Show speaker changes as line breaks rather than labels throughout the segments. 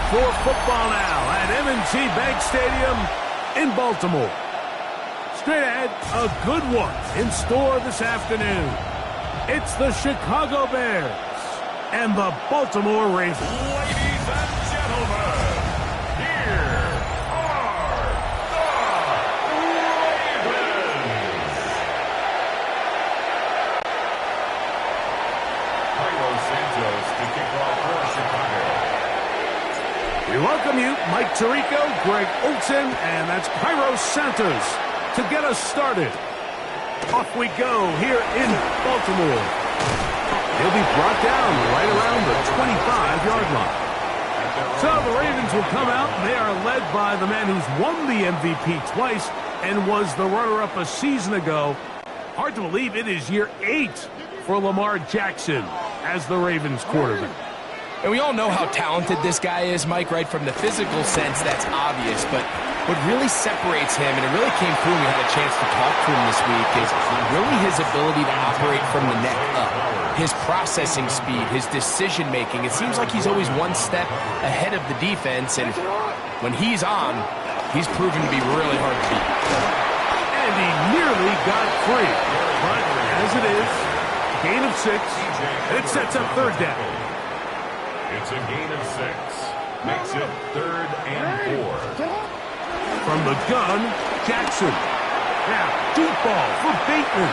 for football now at M&T Bank Stadium in Baltimore. Straight ahead, a good one in store this afternoon. It's the Chicago Bears and the Baltimore Ravens.
Ladies and gentlemen, here are the Ravens. Cairo Santos to kick off for Chicago.
We welcome you, Mike Tirico, Greg Olsen, and that's Cairo Santos to get us started. Off we go here in Baltimore. He'll be brought down right around the 25-yard line. So the Ravens will come out, and they are led by the man who's won the MVP twice and was the runner-up a season ago. Hard to believe it is year 8 for Lamar Jackson as the Ravens quarterback.
And we all know how talented this guy is, Mike, right? From the physical sense, that's obvious. But what really separates him, and it really came through when we had a chance to talk to him this week, is really his ability to operate from the neck up. His processing speed, his decision-making. It seems like he's always one step ahead of the defense, and when he's on, he's proven to be really hard to beat.
And he nearly got free. But as it is, gain of 6, it sets up third down.
It's a gain of 6. Makes it 3rd and 4.
From the gun, Jackson. Now, deep ball for Bateman.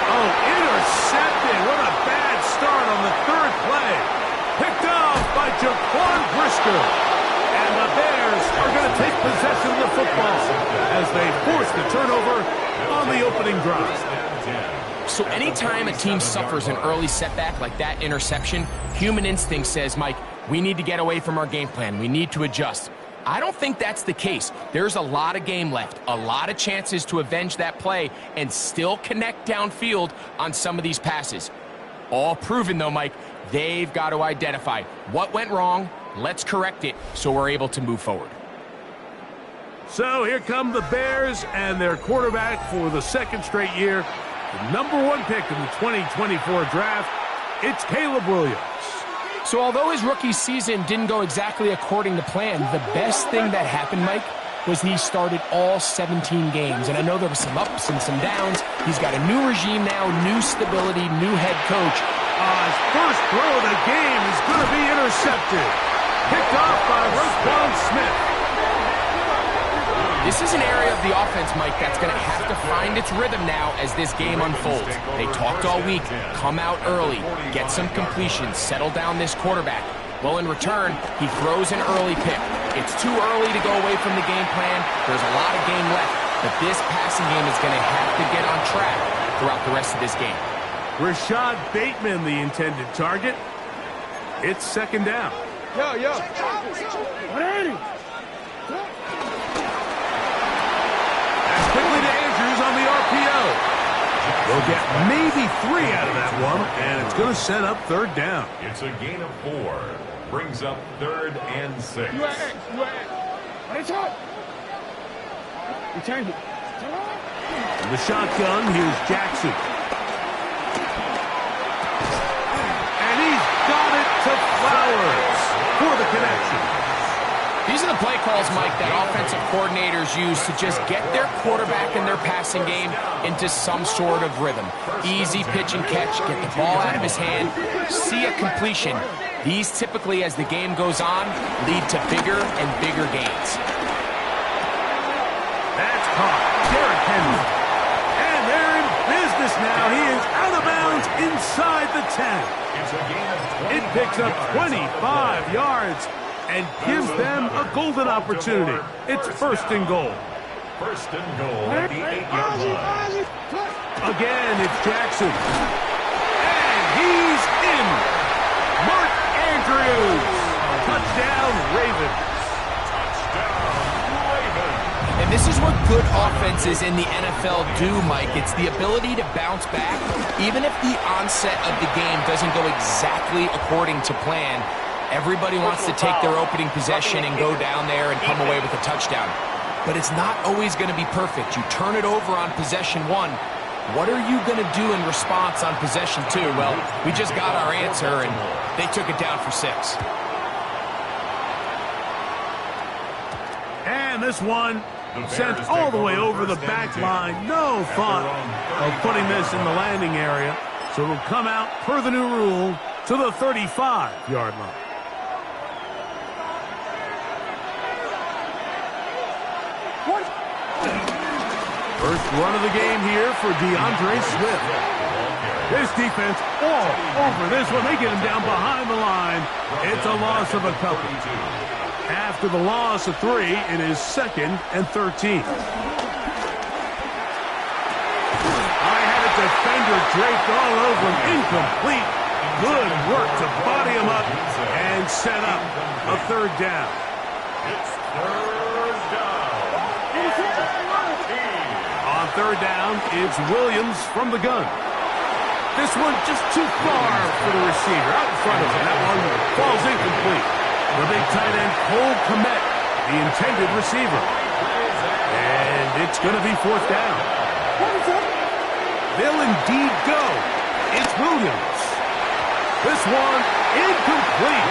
Oh, intercepted. What a bad start on the third play. Picked off by Jaquan Brisker. And the Bears are going to take possession of the football as they force the turnover on the opening drive.
So anytime a team suffers an early setback like that interception, human instinct says, Mike, we need to get away from our game plan. We need to adjust. I don't think that's the case. There's a lot of game left, a lot of chances to avenge that play and still connect downfield on some of these passes. All proven, though, Mike, they've got to identify what went wrong, let's correct it so we're able to move forward.
So here come the Bears and their quarterback for the second straight year. The number 1 pick in the 2024 draft, it's Caleb Williams.
So although his rookie season didn't go exactly according to plan, the best thing that happened, Mike, was he started all 17 games. And I know there were some ups and some downs. He's got a new regime now, new stability, new head coach.
His first throw of the game is going to be intercepted. Picked off by Roquan Smith.
This is an area of the offense, Mike, that's going to have to find its rhythm now as this game unfolds. They talked all week, come out early, get some completions, settle down this quarterback. Well, in return, he throws an early pick. It's too early to go away from the game plan. There's a lot of game left, but this passing game is going to have to get on track throughout the rest of this game.
Rashad Bateman, the intended target. It's second down.
Yo.
Quickly to Andrews on the RPO. They'll get maybe 3 out of that one, and it's going to set up third down.
It's a gain of 4. Brings up 3rd and 6.
In the shotgun, here's Jackson. And he's got it to Flowers for the connection.
These are the play calls, Mike, that offensive coordinators use to just get their quarterback and their passing game into some sort of rhythm. Easy pitch and catch, get the ball out of his hand, see a completion. These typically, as the game goes on, lead to bigger and bigger gains.
That's caught. Derrick Henry. And they're in business now. He is out of bounds inside the 10. It picks up 25 yards. And gives them a golden opportunity. It's 1st and goal.
1st and goal at the 8-yard line.
Again, it's Jackson. And he's in. Mark Andrews. Touchdown, Ravens.
And this is what good offenses in the NFL do, Mike. It's the ability to bounce back, even if the onset of the game doesn't go exactly according to plan. Everybody wants to take their opening possession and go down there and come away with a touchdown. But it's not always going to be perfect. You turn it over on possession 1. What are you going to do in response on possession 2? Well, we just got our answer, and they took it down for 6.
this one sent all the way over the back line. No thought of putting this in the landing area. So it'll come out per the new rule to the 35-yard line. First run of the game here for DeAndre Swift. This defense all over this one. They get him down behind the line. It's a loss of a couple. After the loss of 3, it is 2nd and 13. I had a defender draped all over him. Incomplete. Good work to body him up and set up a 3rd down.
It's 3rd down.
On 3rd down, it's Williams from the gun. This one just too far for the receiver. Out in front of him. That one falls incomplete. The big tight end, Cole Kmet, the intended receiver. And it's going to be 4th down. They'll indeed go. It's Williams. This one incomplete.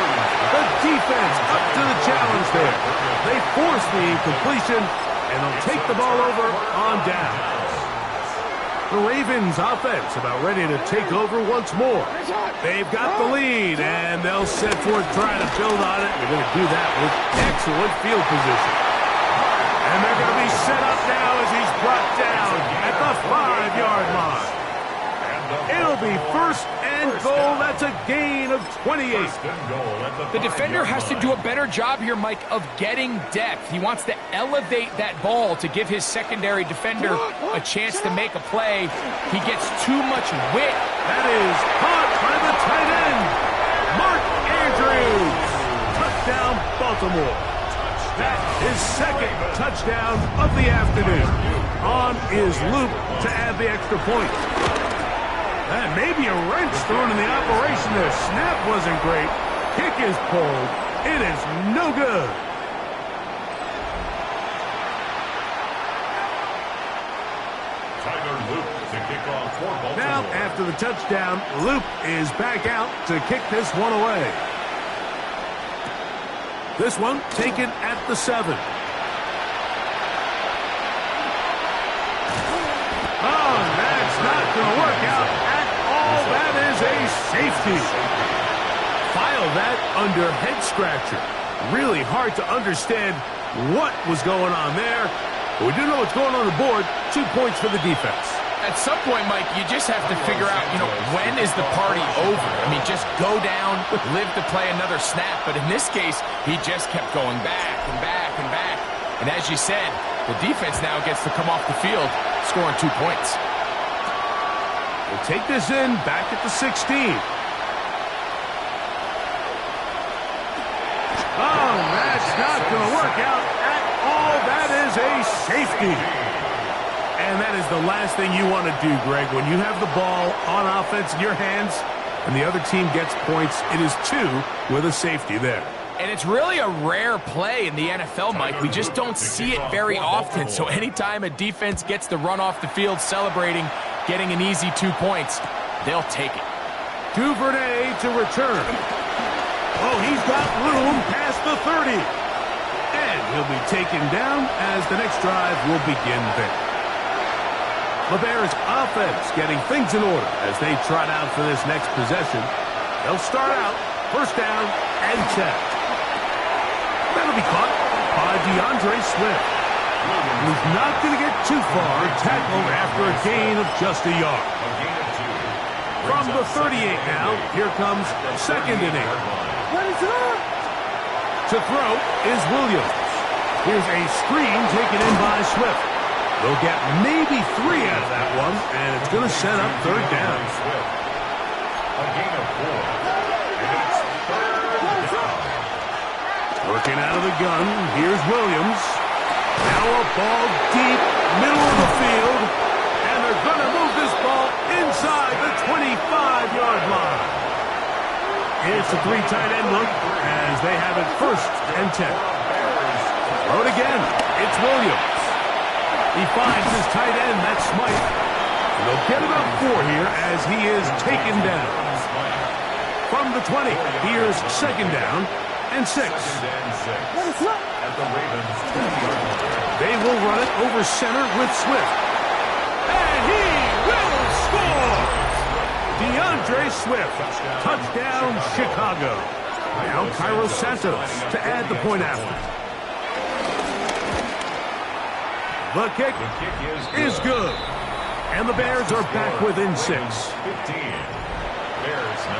The defense up to the challenge there. They force the incompletion, and they'll take the ball over on down. The Ravens offense about ready to take over once more. They've got the lead, and they'll set forth trying to build on it. They're going to do that with excellent field position. And they're going to be set up now as he's brought down at the 5-yard line. It'll be 1st and goal. That's a gain of 28.
The defender has to do a better job here, Mike, of getting depth. He wants to elevate that ball to give his secondary defender a chance to make a play. He gets too much width.
That is caught by the tight end, Mark Andrews. Touchdown, Baltimore. That is 2nd touchdown of the afternoon. On is Luke to add the extra point. And maybe a wrench thrown in the operation there. Snap wasn't great. Kick is pulled. It is no good.
Tyler Luke to kick off for Baltimore.
Now, after the touchdown, Luke is back out to kick this one away. This one taken at the 7. Oh, that's not going to work out at all. That is a safety. File that under head scratcher. Really hard to understand what was going on there. But we do know what's going on the board. 2 points for the defense.
At some point, Mike, you just have to figure out, when is the party over? I mean, just go down, live to play another snap. But in this case, he just kept going back and back and back. And as you said, the defense now gets to come off the field, scoring 2 points.
We'll take this in back at the 16. Oh, that's not going to work out at all. That is a safety. And that is the last thing you want to do, Greg. When you have the ball on offense in your hands and the other team gets points, it is 2 with a safety there.
And it's really a rare play in the NFL, Mike. We just don't see it very often. So anytime a defense gets to run off the field celebrating, getting an easy 2 points, they'll take it.
Duvernay to return. Oh, he's got room past the 30. And he'll be taken down as the next drive will begin there. The Bears offense getting things in order as they trot out for this next possession. They'll start out 1st down and 10. That'll be caught by DeAndre Swift. He's not going to get too far, tackled after a gain of just a yard. From the 38 now, here comes 2nd and 8. To throw is Williams. Here's a screen taken in by Swift. They'll get maybe 3 out of that one, and it's going to set up 3rd down.
A gain of 4. And it's 3rd down.
Working out of the gun, here's Williams. Now a ball deep, middle of the field, and they're going to move this ball inside the 25-yard line. It's a 3 tight end look as they have it 1st and 10. Throw it again. It's Williams. He finds his tight end, that's Smythe. And they'll get about 4 here as he is taken down. From the 20, here's 2nd down and 6.
at the Ravens' 20-yard line.
They will run it over center with Swift. And he will score! DeAndre Swift, touchdown Chicago. Now Cairo Santos to add the point after. The kick is good. And the Bears are back within 6.
15. Bears 9.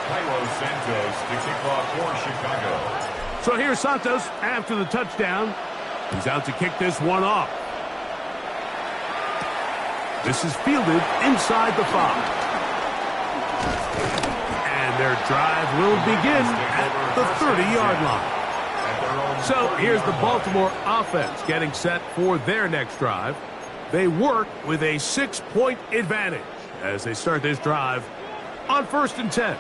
Cairo Santos to kick off for Chicago.
So here's Santos after the touchdown. He's out to kick this one off. This is fielded inside the 5. And their drive will begin at the 30-yard line. So here's the Baltimore offense getting set for their next drive. They work with a 6-point advantage as they start this drive on 1st and 10.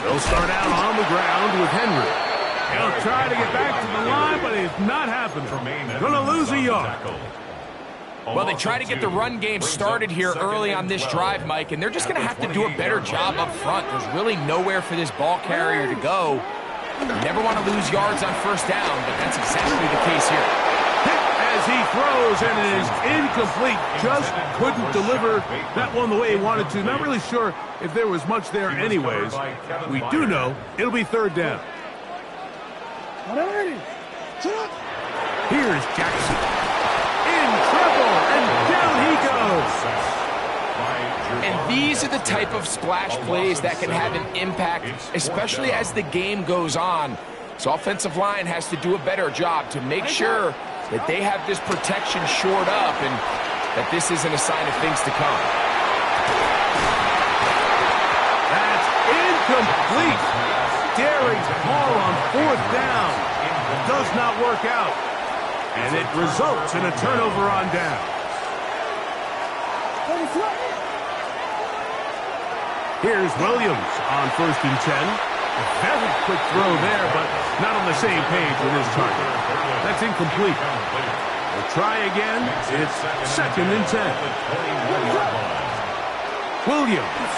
They'll start out on the ground with Henry. He'll try to get back to the line, but it's not happening. Going to lose a yard.
Well, they try to get the run game started here early on this drive, Mike, and they're just going to have to do a better job up front. There's really nowhere for this ball carrier to go. You never want to lose yards on 1st down, but that's exactly the case here.
Hit as he throws, and it is incomplete. Just couldn't deliver that one the way he wanted to. Not really sure if there was much there anyways. We do know it'll be 3rd down. Here's Jackson. In trouble, and down he goes.
And these are the type of splash plays that can have an impact, especially as the game goes on. So offensive line has to do a better job to make sure that they have this protection shored up and that this isn't a sign of things to come.
That's incomplete. Daring call on 4th down. Does not work out. And it results in a turnover on down. Here's Williams on 1st and 10. A very quick throw there, but not on the same page with his target. That's incomplete. We'll try again. It's 2nd and 10. Williams.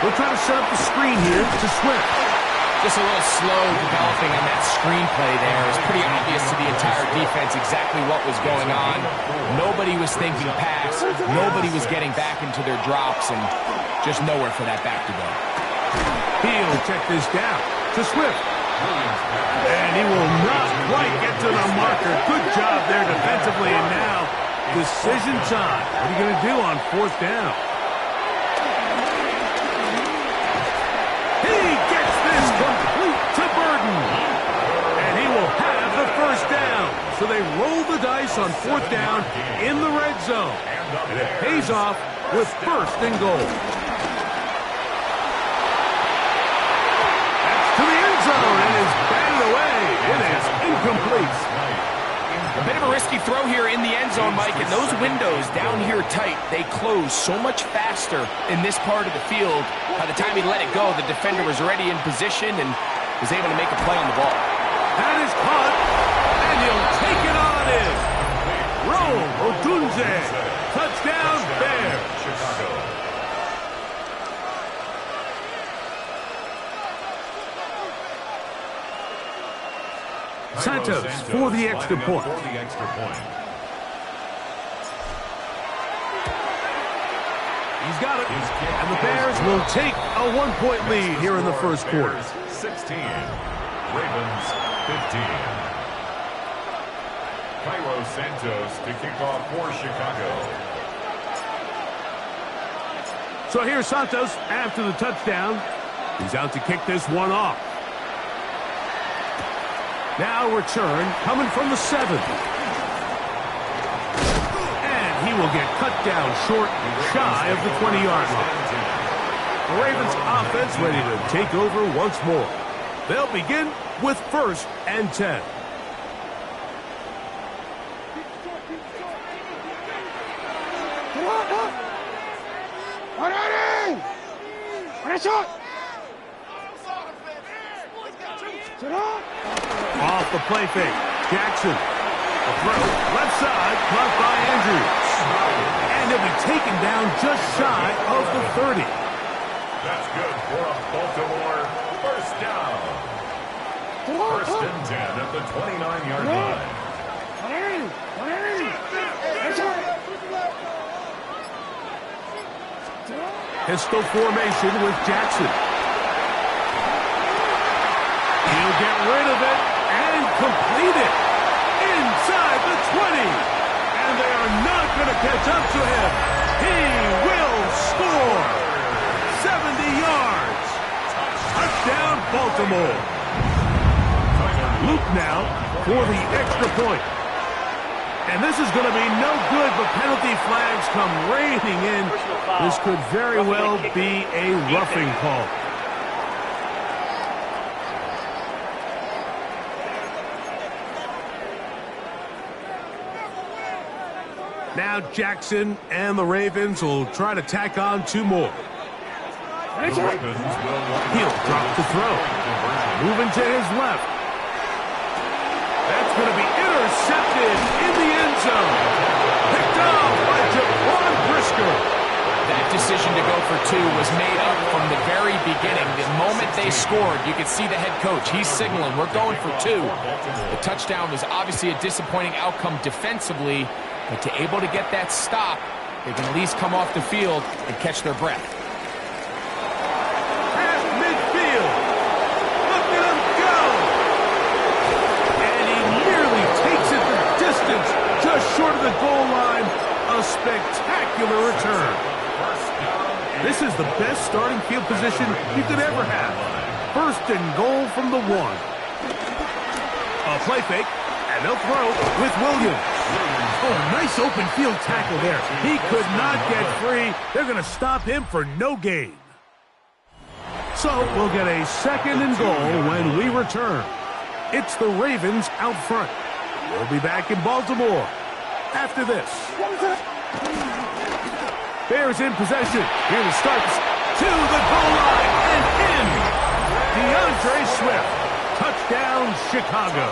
We'll try to set up the screen here to Swift.
Just a little slow developing on that screenplay there. It's pretty obvious to the entire defense exactly what was going on. Nobody was thinking pass. Nobody was getting back into their drops, and just nowhere for that back to go.
He'll check this down to Swift. And he will not quite get to the marker. Good job there defensively, and now decision time. What are you going to do on 4th down? He gets this complete to Burden. And he will have the 1st down. So they roll the dice on 4th down in the red zone. And it pays off with 1st and goal. That's to the end zone and is batted away. It is incomplete.
A bit of a risky throw here in the end zone, Mike, and those windows down here tight, they close so much faster in this part of the field. By the time he let it go, the defender was already in position and was able to make a play on the ball.
That is caught, and he'll take it on in. Rome Odunze, touchdown Bears. Santos for the extra point. He's got it. And the Bears will take a 1-point lead here in the 1st quarter.
16. Ravens 15. Cairo Santos to kick off for Chicago.
So here's Santos after the touchdown. He's out to kick this one off. Now return coming from the 7. And he will get cut down short and shy of the 20-yard line. The Ravens offense ready to take over once more. They'll begin with 1st and 10. Off the play fake. Jackson. The throw. Left side. Caught by Andrews. And he'll be taken down just shy of the 30.
That's good for a Baltimore first down. First and 10 at the 29-yard line.
Pistol formation with Jackson. He'll get rid of it and complete it inside the 20. And they are not going to catch up to him. He will score. 70 yards. Touchdown, Baltimore. Luke now for the extra point. And this is going to be no good, but penalty flags come raining in. This could very well be a roughing call. Now Jackson and the Ravens will try to tack on 2 more. He'll drop the throw. Moving to his left. That's going to be intercepted in the end zone. Picked off by Jaquan Brisker.
That decision to go for 2 was made up from the very beginning. The moment they scored, you could see the head coach. He's signaling, we're going for 2. The touchdown was obviously a disappointing outcome defensively, but to able to get that stop, they can at least come off the field and catch their breath.
Past midfield. Look at him go. And he nearly takes it the distance, just short of the goal line. A spectacular return. This is the best starting field position you could ever have. First and goal from the 1. A play fake, and they'll throw with Williams. Oh, nice open field tackle there. He could not get free. They're going to stop him for no gain. So we'll get a second and goal when we return. It's the Ravens out front. We'll be back in Baltimore after this. Bears in possession. Here to start to the goal line and in. DeAndre Swift. Touchdown, Chicago.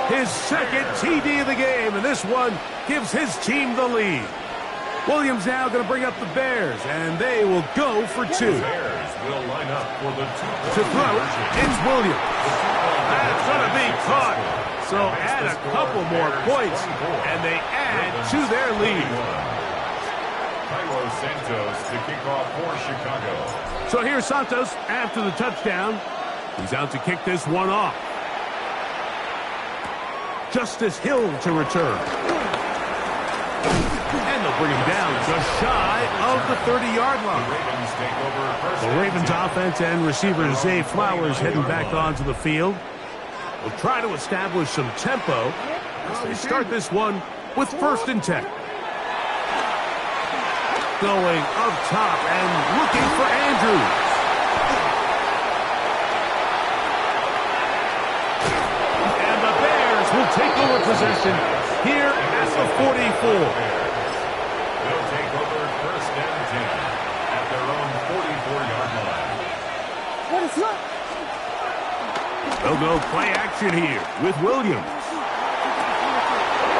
His second TD of the game, and this one gives his team the lead. Williams now going to bring up the Bears, and they will go for 2.
Bears will line up for the 2.
To throw, it's Williams. That's going to be caught. So add a couple more points, and they add to their lead.
Santos to kick off for Chicago.
So here's Santos after the touchdown. He's out to kick this one off. Justice Hill to return. And they'll bring him down just shy of the 30-yard line. The Ravens offense and receiver Zay Flowers heading back onto the field. Will try to establish some tempo as they start this one with 1st and 10. Going up top and looking for Andrews. And the Bears will take over possession here at the 44.
They'll take over 1st and 10 at their own 44-yard line.
They'll go play action here with Williams.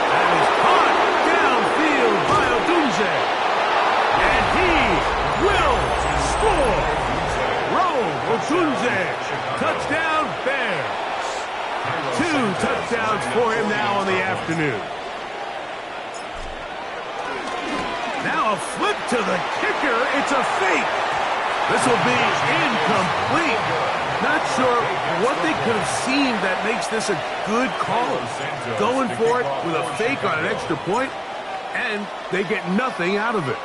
That is caught downfield by Odunze. And he will score. Rome Odunze. Touchdown, Bears. 2 touchdowns for him now in the afternoon. Now a flip to the kicker. It's a fake. This will be incomplete. Not sure what they could have seen that makes this a good call. Going for it with a fake on an extra point, and they get nothing out of it.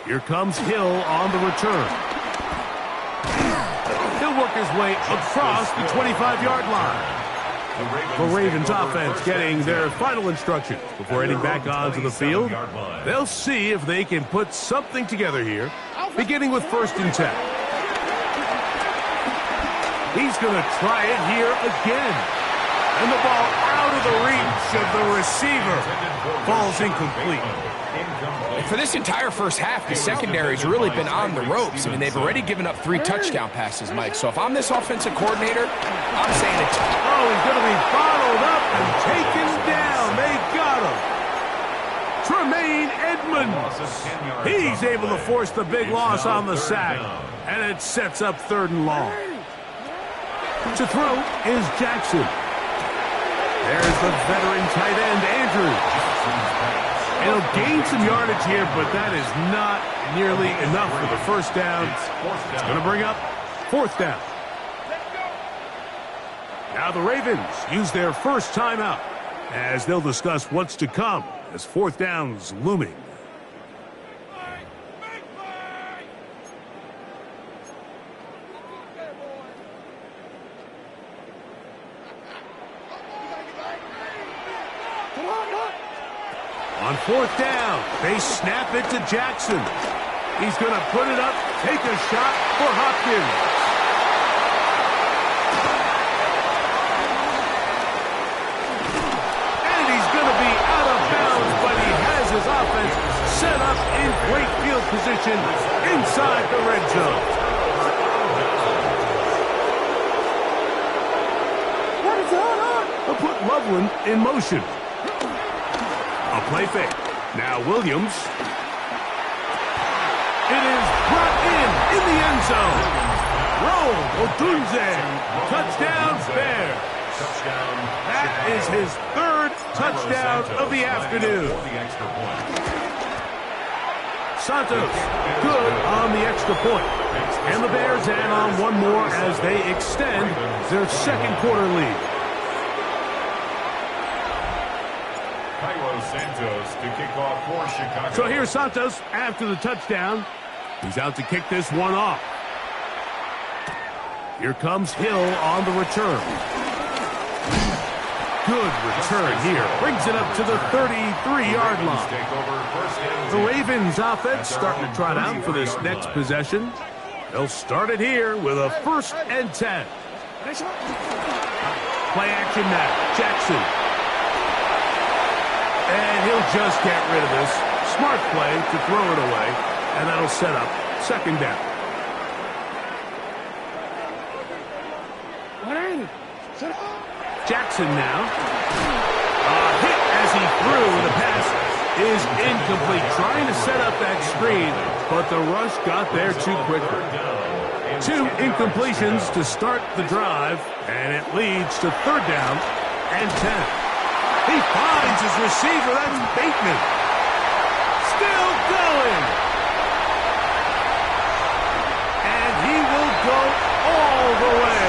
Here comes Hill on the return. He'll work his way across the 25-yard line. The Ravens offense getting their final instructions before heading back onto the field. They'll see if they can put something together here, beginning with 1st and 10. He's going to try it here again. And the ball out of the reach of the receiver. Ball's incomplete.
And for this entire first half, the secondary's really been on the ropes. I mean, they've already given up 3 touchdown passes, Mike. So if I'm this offensive coordinator, I'm saying it's...
Oh, he's going to be bottled up and taken down. They got him. Tremaine Edmonds. He's able to force the big loss on the sack, and it sets up 3rd and long. To throw is Jackson. There's the veteran tight end, Andrews. He'll gain some yardage here, but that is not nearly enough for the first down. It's going to bring up 4th down. Now the Ravens use their first timeout as they'll discuss what's to come as 4th down's looming. On 4th down, they snap it to Jackson. He's going to put it up, take a shot for Hopkins. His offense set up in great field position inside the red zone. What is going on? They'll put Loveland in motion. A play fake. Now Williams. It is brought in the end zone. Roll Odunze. Touchdown Bears. That is his 3rd touchdown of the afternoon. Santos, good on the extra point. And the Bears add on one more as they extend their 2nd quarter lead.
Santos to kick off for Chicago.
So here's Santos after the touchdown. He's out to kick this one off. Here comes Hill on the return. Good return here. Brings it up to the 33-yard line. The Ravens offense starting to trot out for this next possession. They'll start it here with a 1st and 10. Play action now. Jackson. And he'll just get rid of this. Smart play to throw it away. And that'll set up 2nd down. Jackson now. A hit as he threw. The pass is incomplete. Trying to set up that screen, but the rush got there too quickly. 2 incompletions to start the drive, and it leads to 3rd down and 10. He finds his receiver. That's Bateman. Still going. And he will go all the way.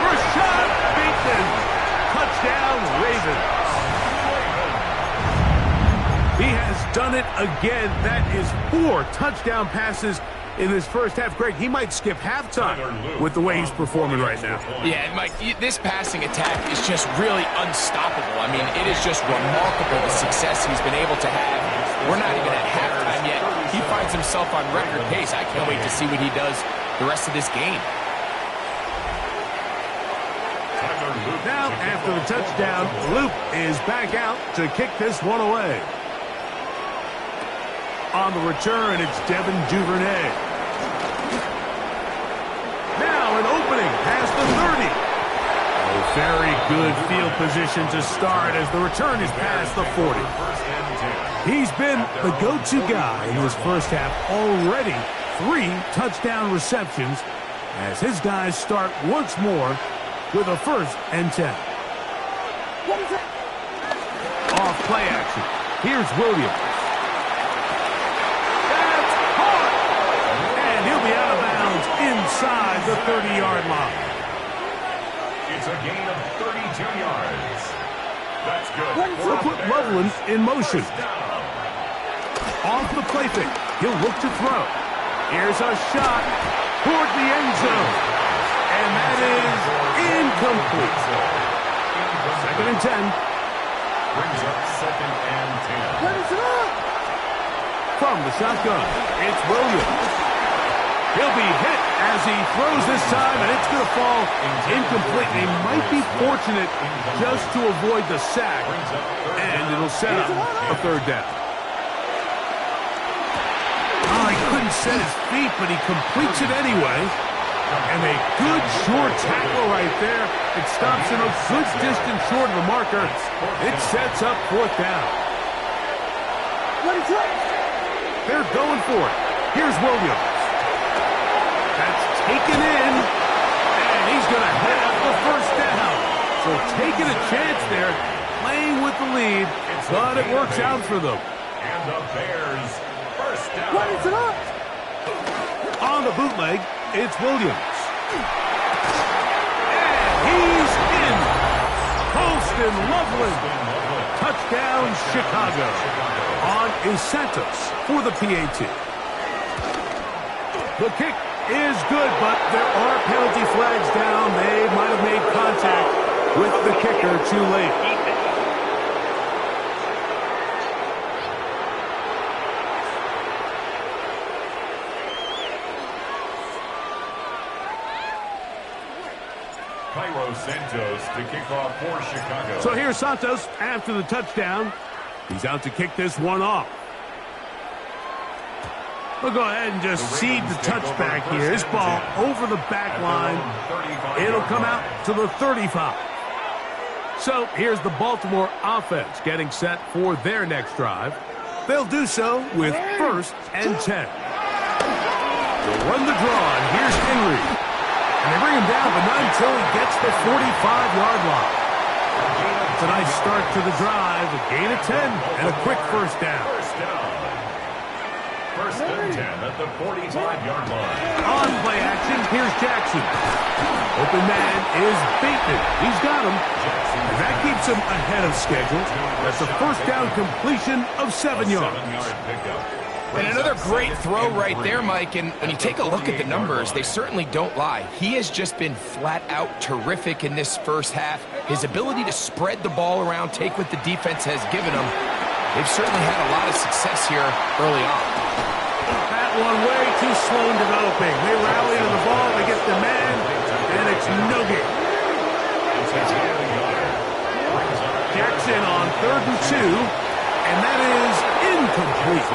Rashad Bateman. Touchdown, Ravens. He has done it again. That is 4 touchdown passes in this first half. Greg, he might skip halftime with the way he's performing right now.
Yeah, Mike, this passing attack is just really unstoppable. I mean, it is just remarkable the success he's been able to have. We're not even at halftime yet. He finds himself on record pace. I can't wait to see what he does the rest of this game.
Now, after the touchdown, Luke is back out to kick this one away. On the return, it's Devin Duvernay. Now an opening past the 30. Oh, very good field position to start as the return is past the 40. He's been the go-to guy in this first half. Already 3 touchdown receptions as his guys start once more with a 1st and 10. Off play action. Here's Williams. That's caught. And he'll be out of bounds inside the 30-yard line.
It's a gain of 32 yards. That's good.
We'll put Loveland in motion. Off the play fake. He'll look to throw. Here's a shot toward the end zone. And that is incomplete. 2nd and 10.
Brings up 2nd and 10.
What is it up? From the shotgun, it's Williams. He'll be hit as he throws this time, and it's going to fall incomplete. They might be fortunate just to avoid the sack, and it'll set up a 3rd down. Oh, he couldn't set his feet, but he completes it anyway. And a good short tackle right there. It stops him a good distance short of the marker. It sets up 4th down. They're going for it. Here's Williams. That's taken in, and he's going to have the first down. So taking a chance there, playing with the lead, but it works out for them.
And the Bears first down.
On the bootleg, it's Williams. And he's in. Holston Loveland. Touchdown, Chicago. On is Santos for the PAT. The kick is good, but there are penalty flags down. They might have made contact with the kicker too late.
Santos to kick off for Chicago.
So here's Santos after the touchdown. He's out to kick this one off. We'll go ahead and just seed the touchback here. This ball over the back line. It'll come out to the 35. So here's the Baltimore offense getting set for their next drive. They'll do so with 1st and 10. They'll run the draw, and here's Henry. And they bring him down, but not until he gets the 45-yard line. It's a nice start to the drive, a gain of 10, and a quick first down.
First and 10 at the 45-yard line.
On play action, here's Jackson. Open man is Bateman. He's got him. And that keeps him ahead of schedule. That's a first down completion of 7 yards.
And another great throw right there, Mike. And when you take a look at the numbers, they certainly don't lie. He has just been flat out terrific in this first half. His ability to spread the ball around, take what the defense has given him. They've certainly had a lot of success here early on.
That one way too slow in developing. They rally to the ball, they get the man, and it's no gain. Jackson on 3rd and 2, and that is incomplete.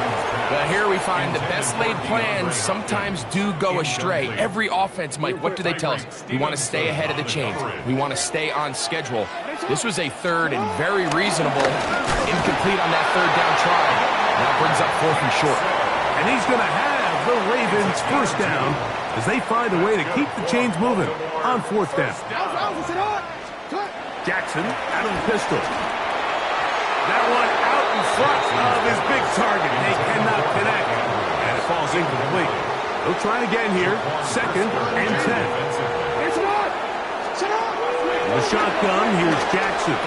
Well, here we find the best laid plans sometimes do go astray. Every offense, Mike, what do they tell us? We want to stay ahead of the chains. We want to stay on schedule. This was a 3rd and very reasonable. Incomplete on that 3rd down try. Now brings up 4th and short.
And he's going to have the Ravens first down as they find a way to keep the chains moving on 4th down. Jackson out of the pistol. That one out in front of his big target. They cannot connect. And it falls incomplete. They'll try again here. 2nd and 10. The shotgun, here's Jackson.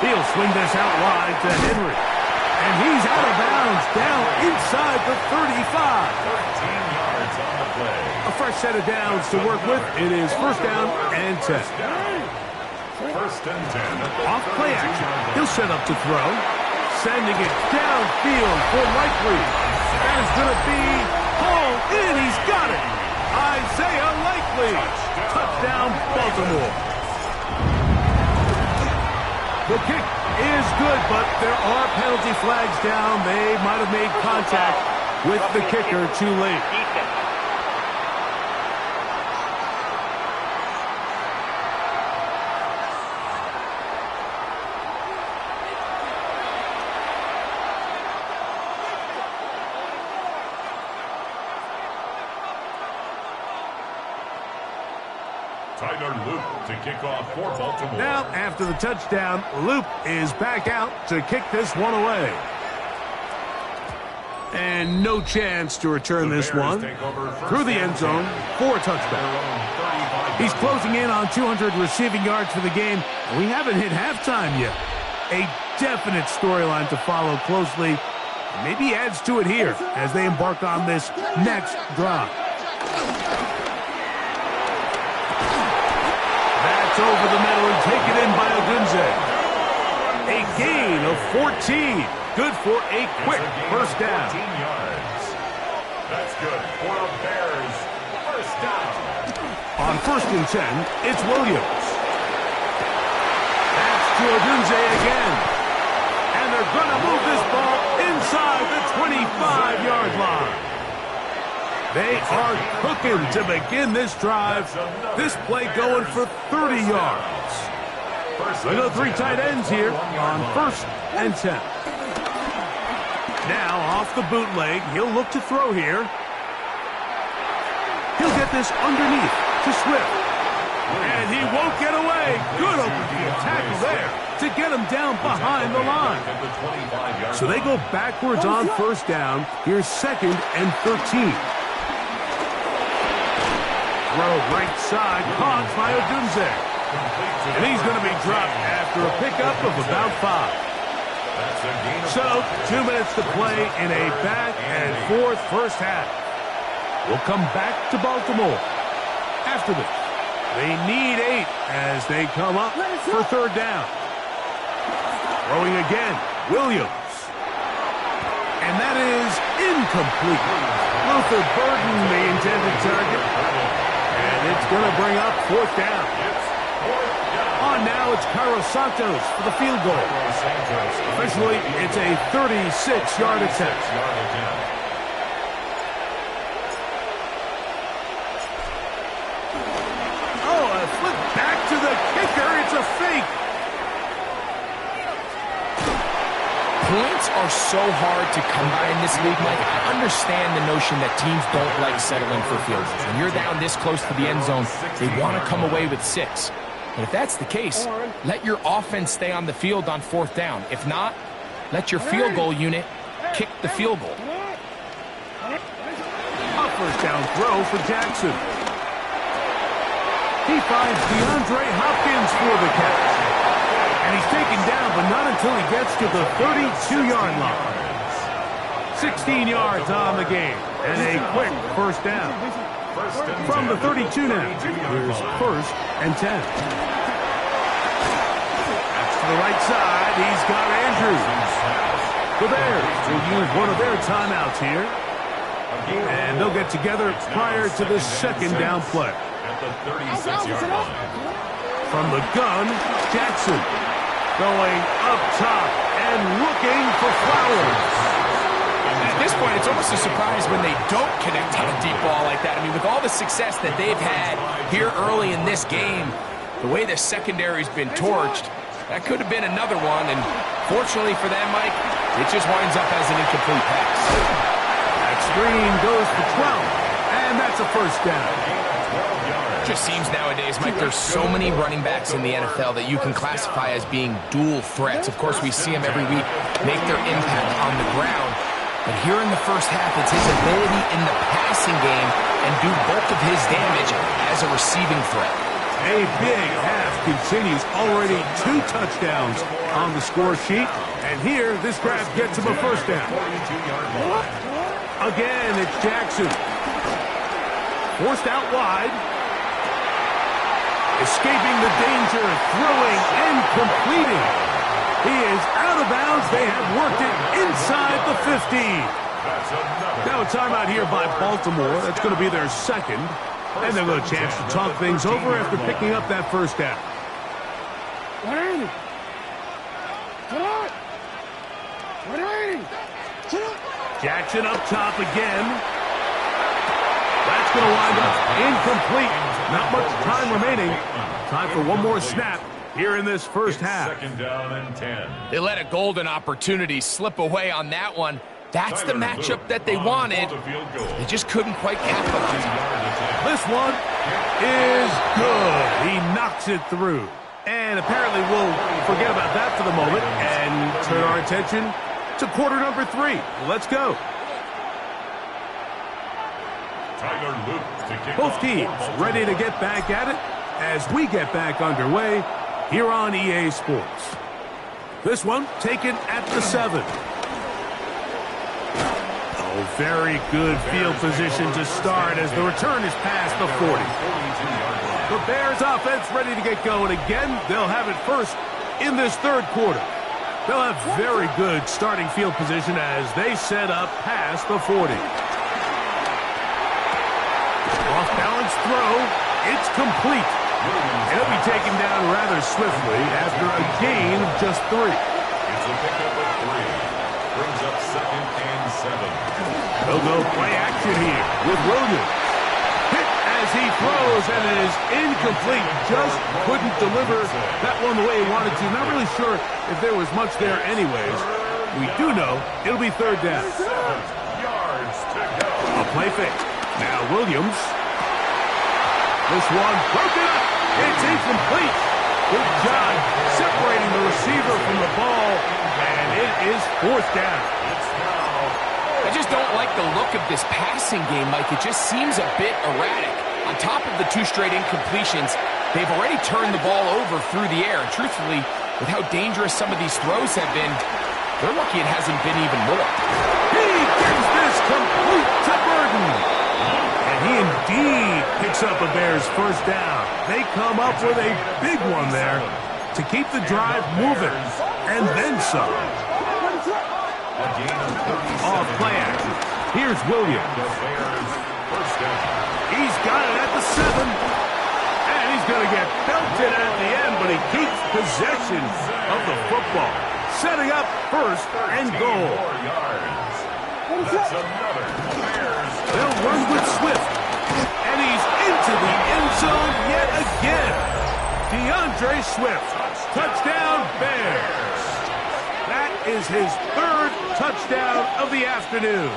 He'll swing this out wide to Henry. And he's out of bounds, down inside the 35.
13 yards on the play.
A fresh set of downs to work with. It is first down and 10.
First and 10.
Off play action. He'll set up to throw. Sending it downfield for Likely. That is going to be hauled in. He's got it. Isaiah Likely. Touchdown, Baltimore. The kick is good, but there are penalty flags down. They might have made contact with the kicker too late.
To kick off for Baltimore.
Now, after the touchdown, Loop is back out to kick this one away. And no chance to return this one through the end zone for a touchdown. He's closing in on 200 receiving yards for the game. We haven't hit halftime yet. A definite storyline to follow closely. Maybe adds to it here as they embark on this next drive. That's over the middle and taken in by Odunze. A gain of 14. Good for a quick first down.
14 yards. That's good for a Bears first down.
On 1st and 10, it's Williams. That's to Odunze again. And they're going to move this ball inside the 25-yard line. They are cooking to begin this drive. This play going for 30 yards. They go 3 tight ends here on 1st and 10. Now off the bootleg, he'll look to throw here. He'll get this underneath to Swift. And he won't get away. Good open field tackle there to get him down behind the line. So they go backwards on first down. Here's 2nd and 13. Throw right side, caught by Odunze. And he's going to be dropped after a pickup of about 5. So, 2 minutes to play in a back and forth first half. We'll come back to Baltimore after this. They need 8 as they come up for third down. Throwing again, Williams. And that is incomplete. Luther Burden, the intended target. And it's going to bring up fourth down. On now, it's Carlos Santos for the field goal. Officially, it's a 36-yard attempt. Oh, a flip back to the kicker. It's a fake.
Points are so hard to come by in this league, Mike. I understand the notion that teams don't like settling for field goals. When you're down this close to the end zone, they want to come away with 6. But if that's the case, let your offense stay on the field on fourth down. If not, let your field goal unit kick the field goal.
A first down throw for Jackson. He finds DeAndre Hopkins for the catch. And he's taken down, but not until he gets to the 32-yard line. 16 yards on the game, and a quick first down. From the 32 now, here's 1st and 10. That's to the right side. He's got Andrews. The Bears will use one of their timeouts here. And they'll get together prior to the second down play. From the gun, Jackson going up top and looking for Flowers.
At this point, it's almost a surprise when they don't connect on a deep ball like that. I mean, with all the success that they've had here early in this game, the way the secondary's been torched, that could have been another one. And fortunately for them, Mike, it just winds up as an incomplete pass.
That screen goes for 12, and that's a first down.
Just seems nowadays, Mike, there's so many running backs in the NFL that you can classify as being dual threats. Of course, we see them every week make their impact on the ground. But here in the first half, it's his ability in the passing game and do bulk of his damage as a receiving threat.
A big half continues. Already 2 touchdowns on the score sheet. And here, this grab gets him a first down. Again, it's Jackson. Forced out wide. Escaping the danger, throwing and completing. He is out of bounds. They have worked it inside the 15. Now a timeout here by Baltimore. That's going to be their 2nd. And they'll get a chance to talk things over after picking up that first down. Jackson up top again. That's going to wind up incomplete. Not much time remaining. Time for one more snap here in this first half.
2nd down and 10.
They let a golden opportunity slip away on that one. That's the matchup that they wanted. They just couldn't quite capitalize on it.
This one is good. He knocks it through. And apparently we'll forget about that for the moment and turn our attention to quarter number 3. Let's go. Both teams ready to get back at it as we get back underway here on EA Sports. This one taken at the 7. Oh, very good field position to start as the return is past the 40. The Bears offense ready to get going again. They'll have it first in this third quarter. They'll have very good starting field position as they set up past the 40. Off-balance throw. It's complete. He'll be taken down rather swiftly after a gain of just 3.
It's a pickup of 3. Brings up 2nd and 7.
They'll go play action here with Williams. Hit as he throws, and it is incomplete. Just couldn't deliver that one the way he wanted to. Not really sure if there was much there anyways. we do know it'll be third down.
7 yards to go.
A play fake. Now Williams. This one broken up. It's incomplete. Good job separating the receiver from the ball, and it is fourth down.
I just don't like the look of this passing game, Mike. It just seems a bit erratic. On top of the 2 straight incompletions, they've already turned the ball over through the air. And truthfully, with how dangerous some of these throws have been, they're lucky it hasn't been even more.
He gives this complete to Burton. And he indeed picks up a Bears first down. They come up with a big one there to keep the drive moving. And then some. Off play action. Here's Williams. He's got it at the 7. And he's going to get belted at the end, but he keeps possession of the football. Setting up first and goal. They'll run with Swift. And he's into the end zone yet again. DeAndre Swift. Touchdown, Bears. That is his 3rd touchdown of the afternoon.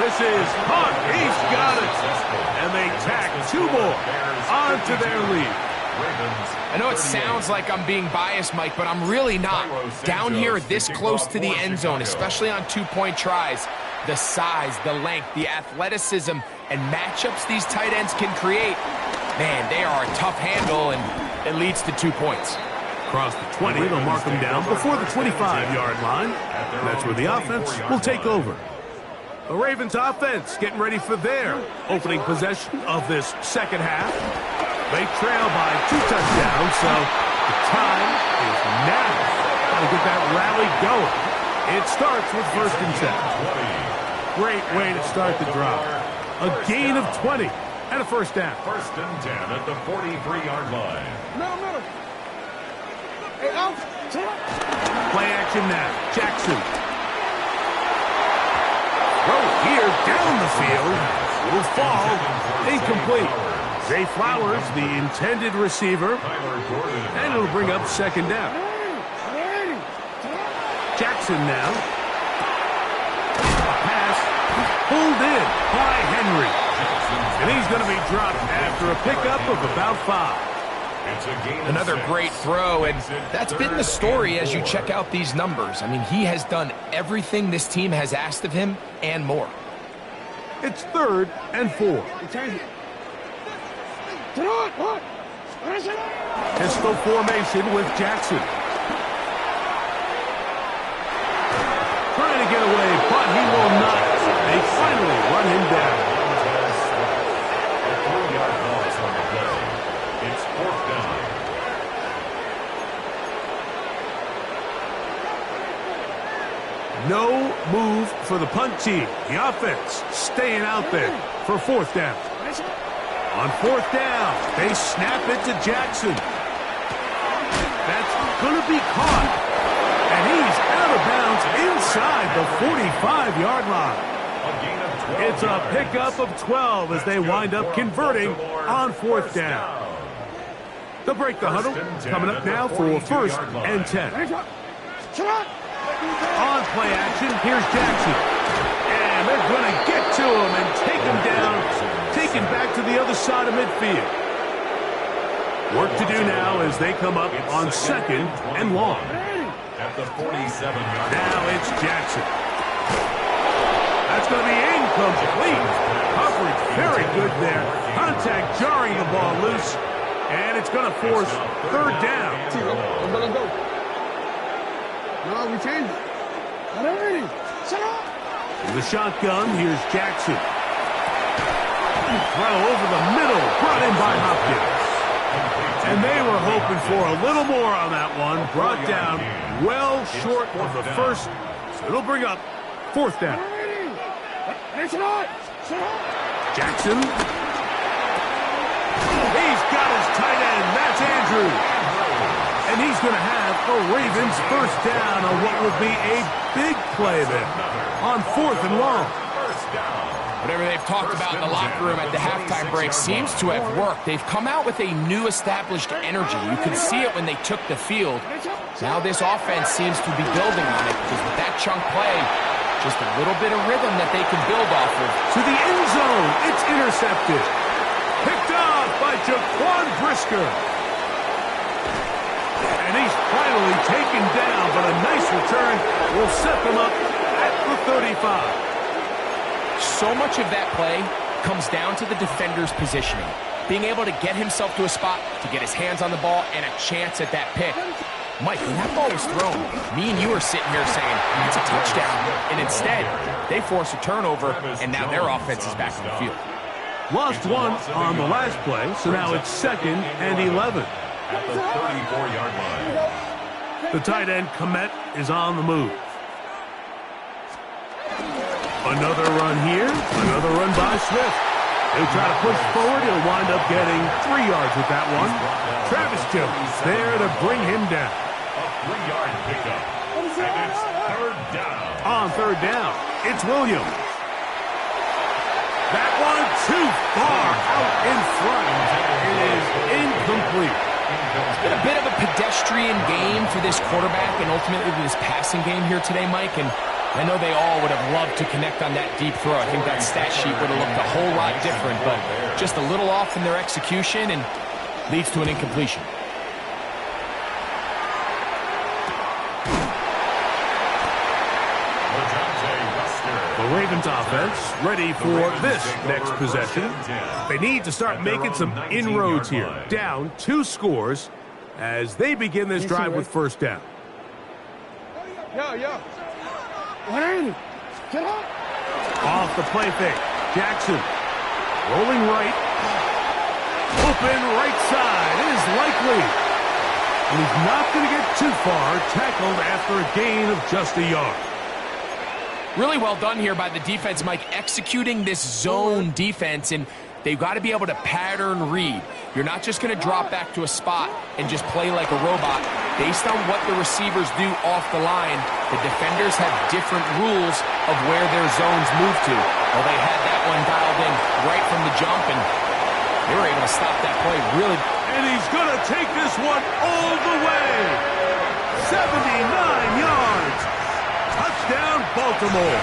This is Hunt. He's got it. And they tack 2 more onto their lead.
I know it sounds like I'm being biased, Mike, but I'm really not. Down here this close to the end zone, especially on 2-point tries, the size, the length, the athleticism, and matchups these tight ends can create, man, they are a tough handle, and it leads to 2 points.
Across the 20, they'll mark them down before the 25-yard line. That's where the offense will take over. The Ravens offense getting ready for their opening possession of this second half. They trail by 2 touchdowns, so the time is now. Got to get that rally going. It starts with 1st and 10. Great way to start the drive. A gain of 20 and a first down.
1st and 10 at the 43-yard line.
Play action now. Jackson. Throw here down the field. Will fall. Incomplete. Zay Flowers, the intended receiver. And it'll bring up 2nd down. Jackson now. A pass pulled in by Henry. And he's going to be dropped after a pickup of about 5.
Another great throw, and that's been the story as you check out these numbers. I mean, he has done everything this team has asked of him and more.
It's 3rd and 4. Pistol formation with Jackson. Trying to get away, but he will not. They finally run him down.
It's 4th down.
No move for the punt team. The offense staying out there for 4th down. On 4th down, they snap it to Jackson. That's going to be caught. And he's out of bounds inside the 45-yard line. It's a pickup of 12 as they wind up converting on 4th down. They'll break the huddle. Coming up now for 1st and 10. On play action, here's Jackson. And they're going to get to him and take him down, taken back to the other side of midfield. Work to do now as they come up on 2nd and long.
At the 47-yard line.
Now it's Jackson. That's going to be incomplete. Coverage very good there. Contact jarring the ball loose. And it's going to force 3rd down.
No, we changed.
In the shotgun, here's Jackson. Throw over the middle, brought in by Hopkins. And they were hoping for a little more on that one. Brought down well short of the first. So it'll bring up 4th down. Jackson. He's got his tight end. That's Andrew. And he's going to have a Ravens first down on what will be a big play there on 4th and long.
first down.
Whatever they've talked about in the locker room at the halftime break seems to have worked. They've come out with a new established energy. You could see it when they took the field. Now this offense seems to be building on it because with that chunk play, just a little bit of rhythm that they can build off of.
To the end zone. It's intercepted. Picked off by Jaquan Brisker. And he's finally taken down, but a nice return will set them up at the 35.
So much of that play comes down to the defender's positioning. Being able to get himself to a spot, to get his hands on the ball, and a chance at that pick. Mike, when that ball was thrown, me and you are sitting here saying, it's a touchdown. And instead, they force a turnover, and now their offense is back in the field.
Lost one on the last play, so now it's 2nd and 11.
At the 34-yard line.
The tight end, Komet, is on the move. Another run here, another run by Smith. He'll try to push forward. He'll wind up getting 3 yards with that one. Travis Jones there to bring him down.
A 3-yard pickup. And it's third down.
On third down, it's Williams. That one too far out in front. It is incomplete.
It's been a bit of a pedestrian game for this quarterback and ultimately this passing game here today, Mike. And I know they all would have loved to connect on that deep throw. I think that stat sheet would have looked a whole lot different, but just a little off in their execution and leads to an incompletion.
The Ravens offense ready for this next possession. They need to start making some inroads here. Down 2 scores as they begin this drive with first down. Off the play fake. Jackson rolling right. Open right side is likely. And he's not going to get too far. Tackled after a gain of just a yard.
Really well done here by the defense, Mike, executing this zone defense, and they've got to be able to pattern read. You're not just going to drop back to a spot and just play like a robot. Based on what the receivers do off the line, the defenders have different rules of where their zones move to. Well, they had that one dialed in right from the jump, and they were able to stop that play really.
And he's going to take this one all the way. 79 yards. Touchdown, Baltimore.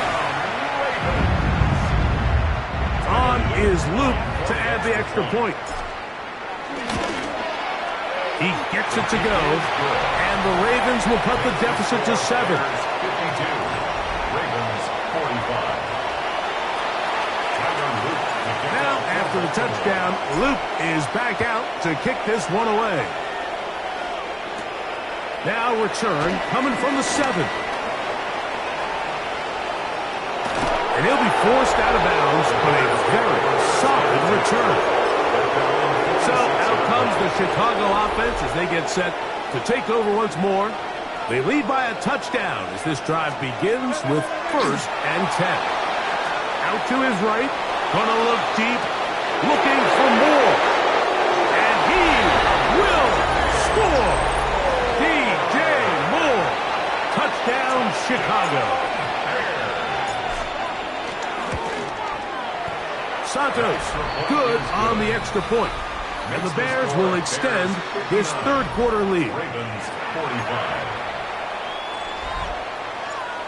On is Luke to add the extra point. He gets it to go, and the Ravens will cut the deficit to 7.
52. Ravens 45.
Now, after the touchdown, Luke is back out to kick this one away. Now return coming from the 7. And he'll be forced out of bounds, but a very solid return. So out comes the Chicago offense as they get set to take over once more. They lead by a touchdown as this drive begins with 1st and 10. Out to his right, gonna look deep, looking for more. And he will score. DJ Moore. Touchdown, Chicago. Santos, good on the extra point. And the Bears will extend this third quarter lead.
Ravens 45.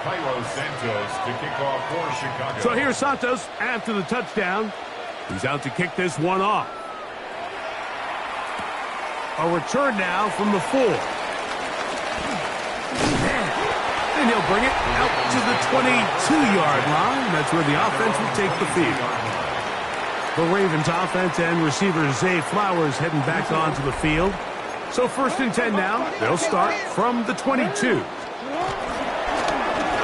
Cairo Santos to kick off for Chicago.
So here's Santos after the touchdown. He's out to kick this one off. A return now from the 4. And he'll bring it out to the 22-yard line. That's where the offense will take the field. The Ravens offense and receiver Zay Flowers heading back onto the field. So 1st and 10 now. They'll start from the 22. A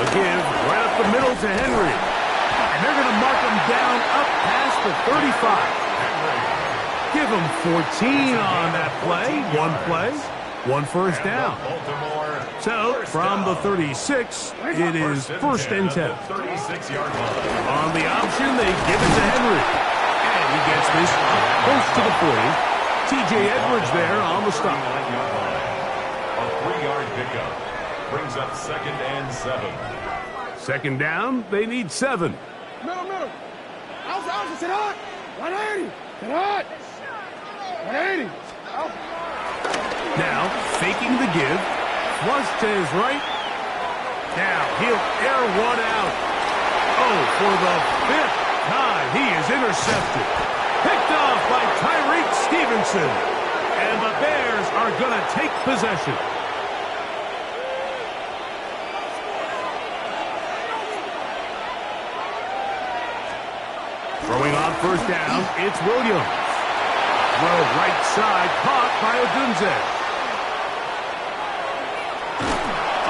give right up the middle to Henry. And they're going to mark him down up past the 35. Give him 14 on that play. 1 first down. So from the 36, it is 1st and 10. On the option, they give it to Henry. He gets this close to the 40. T.J. Edwards there on the stop.
A 3-yard pickup brings up 2nd and 7.
2nd down, they need 7.
Middle. Outside. Sit on. 180. Sit on. 180.
Now, faking the give. Flush to his right. Now, he'll air one out. Oh, for the 5th time, he is intercepted. Picked off by Tyreek Stevenson. And the Bears are going to take possession. Throwing on first down, it's Williams. Throw right side, caught by Odunze.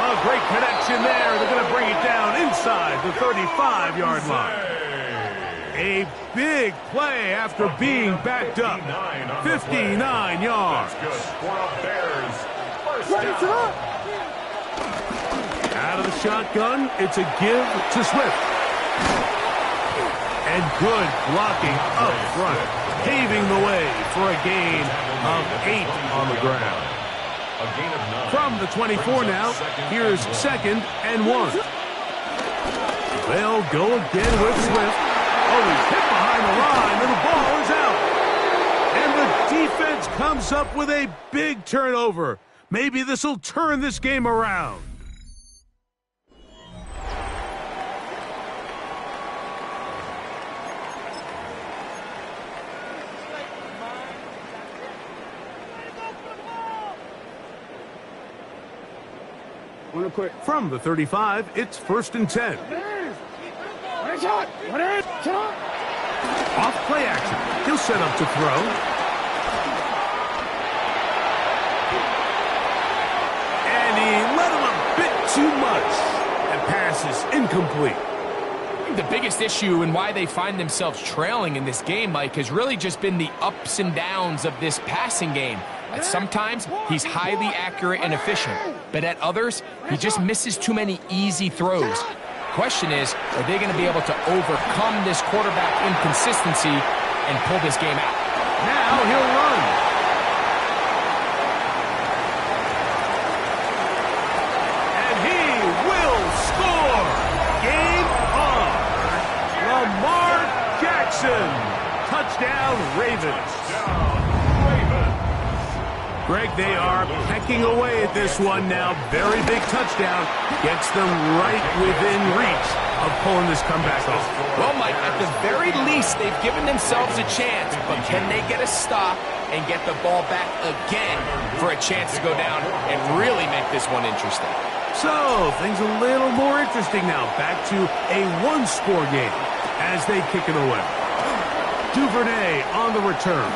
A great connection there. They're going to bring it down inside the 35-yard line. A big play after being backed up. 59 yards. Out of the shotgun, it's a give to Swift. And good blocking up front, paving the way for a gain of 8 on the ground. From the 24 now, here's 2nd and 1. They'll go again with Swift. Oh, he's hit behind the line, and the ball is out. And the defense comes up with a big turnover. Maybe this will turn this game around. From the 35, it's 1st and 10. Off play action. He'll set up to throw. And he let him a bit too much. And pass is incomplete.
The biggest issue and why they find themselves trailing in this game, Mike, has really just been the ups and downs of this passing game. At sometimes, he's highly accurate and efficient, but at others, he just misses too many easy throws. Question is, are they going to be able to overcome this quarterback inconsistency and pull this game out?
Now he'll run. And he will score. Game on. Lamar Jackson. Touchdown, Ravens. Greg, they are pecking away at this one now. Very big touchdown. Gets them right within reach of pulling this comeback off.
Well, Mike, at the very least, they've given themselves a chance. But can they get a stop and get the ball back again for a chance to go down and really make this one interesting?
So, things a little more interesting now. Back to a one-score game as they kick it away. Duvernay on the return.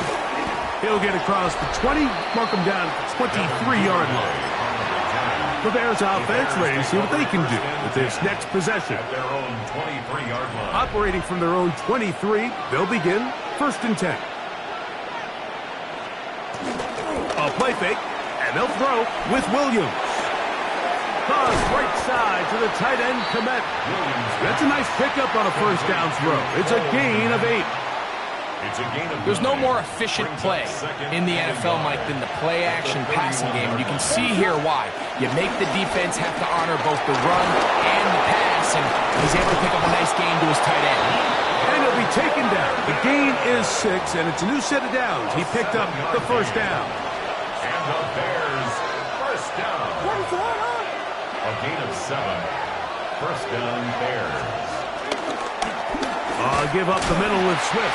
He'll get across the 20, mark him down at the 23-yard line. The Bears offense ready to see what they can do with this next possession.
At their own 23-yard line.
Operating from their own 23, they'll begin 1st and 10. A play fake, and they'll throw with Williams. Toss right side to the tight end, Komet. That's a nice pickup on a first down throw. It's a gain of 8.
There's no more efficient play in the NFL, Mike, than the play-action passing game. And you can see here why. You make the defense have to honor both the run and the pass, and he's able to pick up a nice gain to his tight end.
And he'll be taken down. The gain is 6, and it's a new set of downs. He picked up the first down.
And the Bears, first down. A gain of 7. First down, Bears.
Give up the middle with Swift.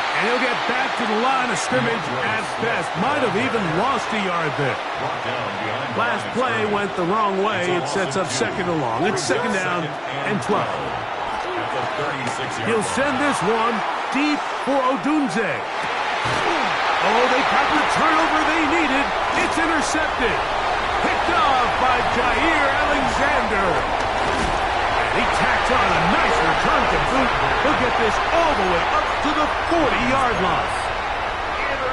And he'll get back to the line of scrimmage at best. Might have even lost a yard there. Last play went the wrong way. It sets up 2nd and long. It's 2nd down and 12. He'll send this one deep for Odunze. Oh, they got the turnover they needed. It's intercepted. Picked off by Jair Alexander. And he tacks on a nice return to boot. He'll get this all the way up to the 40-yard line.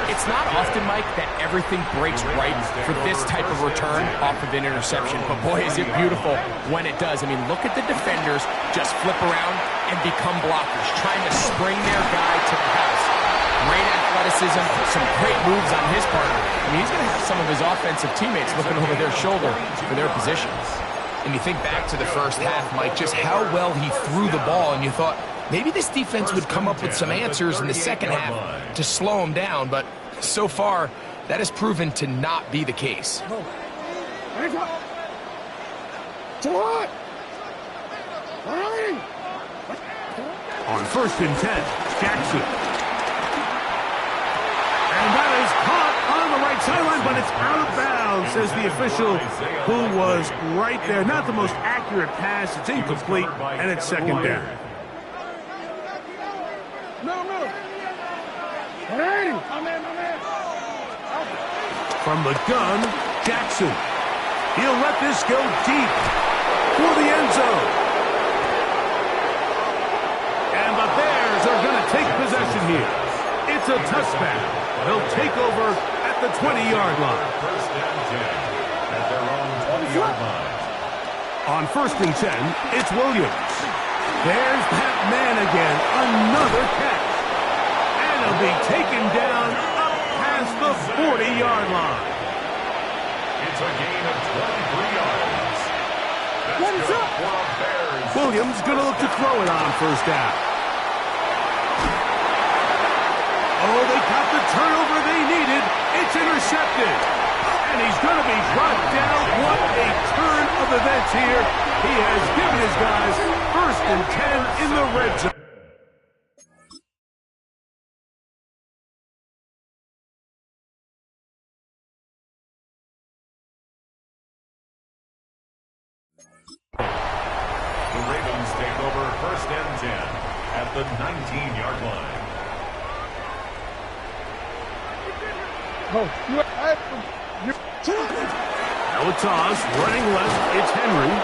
It's not often, Mike, that everything breaks right for this type of return off of an interception. But boy, is it beautiful when it does. I mean, look at the defenders just flip around and become blockers, trying to spring their guy to the house. Great athleticism, some great moves on his part. I mean, he's going to have some of his offensive teammates looking over their shoulder for their positions. And you think back to the first half, Mike, just how well he threw the ball, and you thought, Maybe this defense would come up with some answers in the second half to slow them down, but so far, that has proven to not be the case.
On 1st and 10, Jackson. And that is caught on the right sideline, but it's out of bounds, says the official who was right there. Not the most accurate pass. It's incomplete, and it's 2nd down. From the gun, Jackson. He'll let this go deep for the end zone. And the Bears are going to take possession here. It's a touchback. They'll take over at the 20-yard line.
1st and 10 at their own 20-yard line.
On 1st and 10, it's Williams. There's that man again. Another catch. And he'll be taken down up past the 40-yard line.
It's a gain of 23 yards. That's good for a Bears.
Williams going to look to throw it on 1st down. Oh, they got the turnover they needed. It's intercepted. And he's going to be brought down. What a turn of events here. He has given his guys 1st and 10 in the red zone.
The Ravens take over 1st and 10 at the 19-yard line.
Now a toss, running left, it's Henry.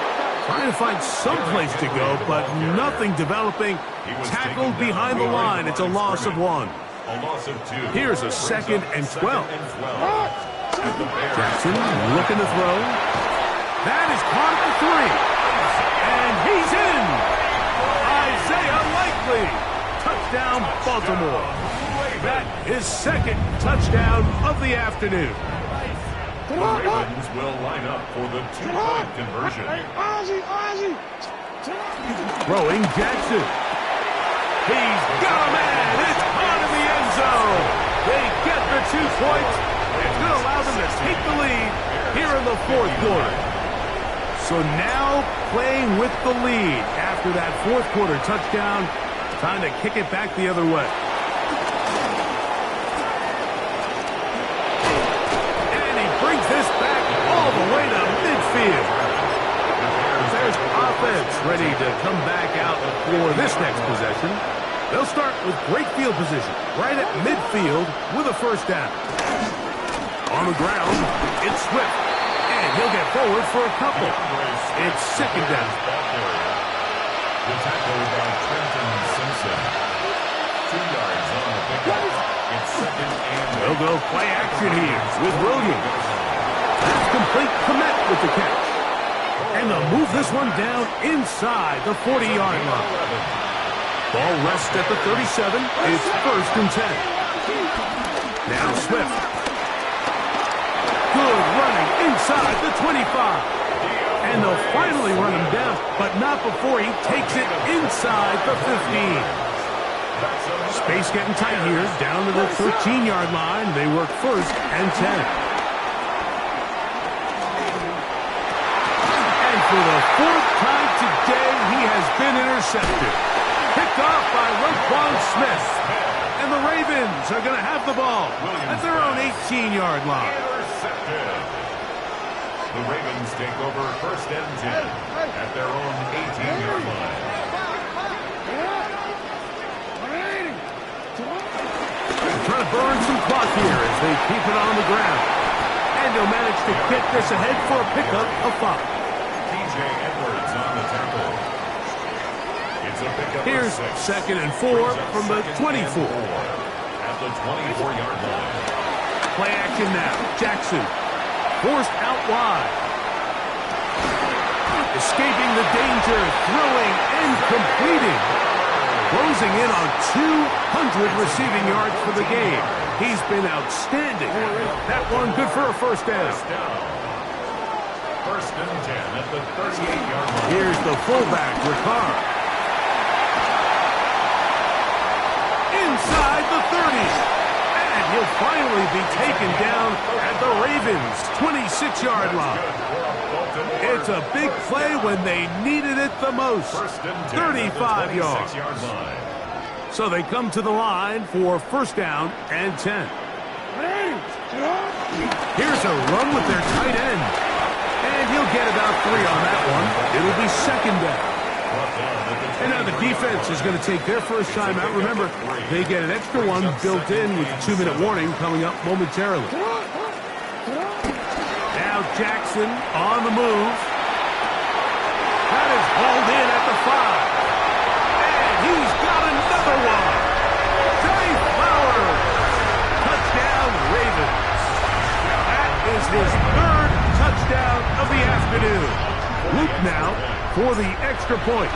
Trying to find some place to go, but nothing developing. Tackled behind the line. It's a loss of 1.
A loss of 2.
Here's a 2nd and 12. Jackson looking to throw. That is caught at the 3. And he's in. Isaiah Likely. Touchdown, Baltimore. That is 2nd touchdown of the afternoon.
The Ravens will line up for the 2-point conversion.
Throwing Jackson. He's got a man. It's caught in the end zone. They get the 2 points. It's going to allow them to take the lead here in the 4th quarter. So now playing with the lead after that 4th quarter touchdown. Time to kick it back the other way. This back all the way to midfield. There's offense ready to come back out for this next possession. They'll start with great field position right at midfield with a 1st down. On the ground, it's Swift, and he'll get forward for a couple. It's 2nd down.
The tackle by Trenton Simpson. 2 yards on the pickup. It's 2nd and 8.
They'll go play action here with Williams. That's complete. Commit with the catch. And they'll move this one down inside the 40-yard line. Ball rests at the 37. It's 1st and 10. Now Swift. Good running inside the 25. And they'll finally run him down, but not before he takes it inside the 15. Space getting tight here. Down to the 13-yard line. They work 1st and 10. For the 4th time today, he has been intercepted. Picked off by Roquan Smith. And the Ravens are going to have the ball at their own 18-yard line.
Intercepted. The Ravens take over 1st and 10 at their own 18-yard line.
Trying to burn some clock here as they keep it on the ground. And they'll manage to get this ahead for a pickup of 5.
Edwards on the tackle. It's a pickup.
Here's 2nd and 4 from the 24.
At the 24-yard line.
Play action now. Jackson forced out wide. Escaping the danger, throwing and completing. Closing in on 200 receiving yards for the game. He's been outstanding. That one good for a 1st down.
1st and 10 at the 38-yard line.
Here's the fullback, Ricard. inside the 30. And he'll finally be taken down at the Ravens' 26-yard line. It's a big play when they needed it the most. 35 yards. So they come to the line for first down and 10. Here's a run with their tight end. And he'll get about 3 on that one. It'll be second down. And now the defense is going to take their first time out. Remember, they get an extra one built in with a 2-minute warning coming up momentarily. Now Jackson on the move. That is hauled in at the 5. And he's got another one. Zay Flowers. Touchdown, Ravens. That is his third touchdown of the afternoon. Luke now for the extra point.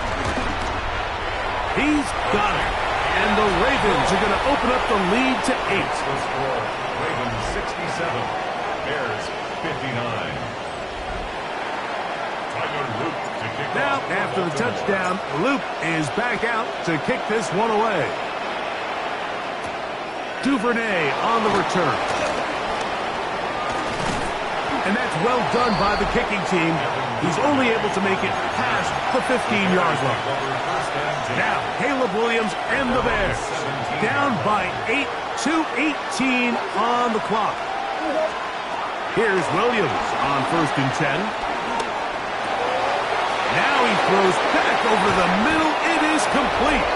He's got it. And the Ravens are going to open up the lead to 8.
The score, Ravens 67, Bears 59.
Now, after the touchdown, Luke is back out to kick this one away. Duvernay on the return. And that's well done by the kicking team. He's only able to make it past the 15-yard line. Now, Caleb Williams and the Bears down by 8 to 18 on the clock. Here's Williams on first and 10. Now he throws back over the middle. It is complete.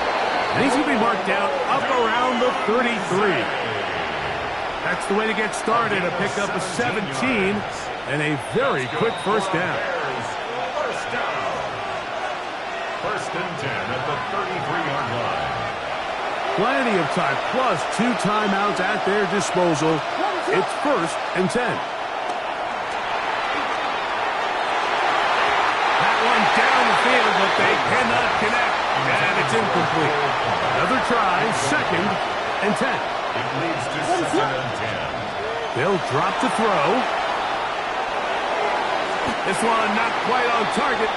And he's going to be marked down up around the 33. That's the way to get started. A pickup of 17 and a very quick first down.
First and 10 at the 33-yard line.
Plenty of time, plus 2 timeouts at their disposal. It's first and 10. That one down the field, but they cannot connect. And it's incomplete. Another try, second and 10.
It leads to second and 10.
They'll drop to throw. This one not quite on target.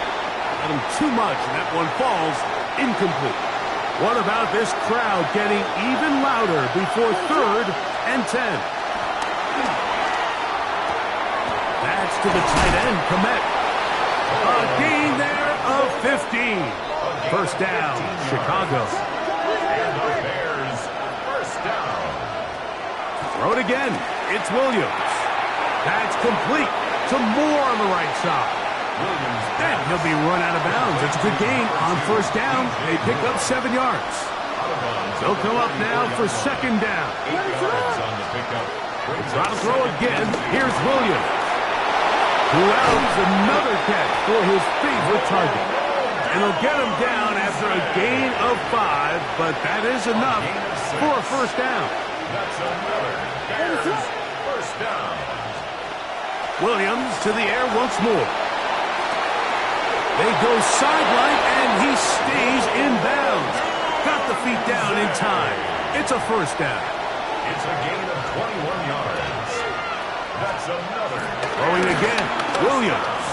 Got him too much, and that one falls incomplete. What about this crowd getting even louder before third and 10? That's to the tight end, Komet. A gain there of 15. First down, Chicago.
And the Bears, first down.
Throw it again. It's Williams. That's complete to Moore on the right side. And he'll be run out of bounds. It's a good gain on first down. They pick up 7 yards. They'll come up now for second down.
8 yards on the pickup.
Try to throw again. Here's Williams, who allows another catch for his favorite target. And he'll get him down after a gain of 5, but that is enough for a first down.
That's another Bears first down.
Williams to the air once more. They go sideline, and he stays in bounds. Got the feet down in time. It's a first down.
It's a gain of 21 yards. That's another.
Throwing again, Williams.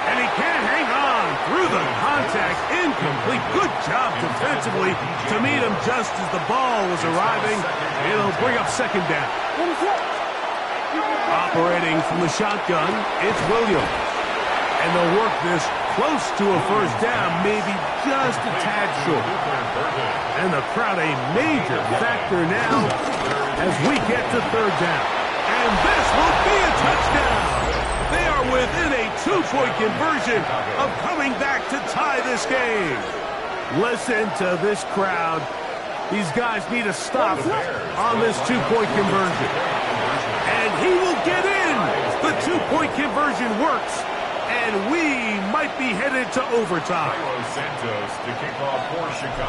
And he can't hang on through the contact. Incomplete. Good job defensively to meet him just as the ball was arriving. It'll bring up second down. Operating from the shotgun, it's Williams. And they'll work this close to a first down, maybe just a tad short. And the crowd a major factor now as we get to third down. And this will be a touchdown. They are within a 2-point conversion of coming back to tie this game. Listen to this crowd. These guys need a stop on this 2-point conversion. And he will get in. The 2-point conversion works. And we might be headed to overtime.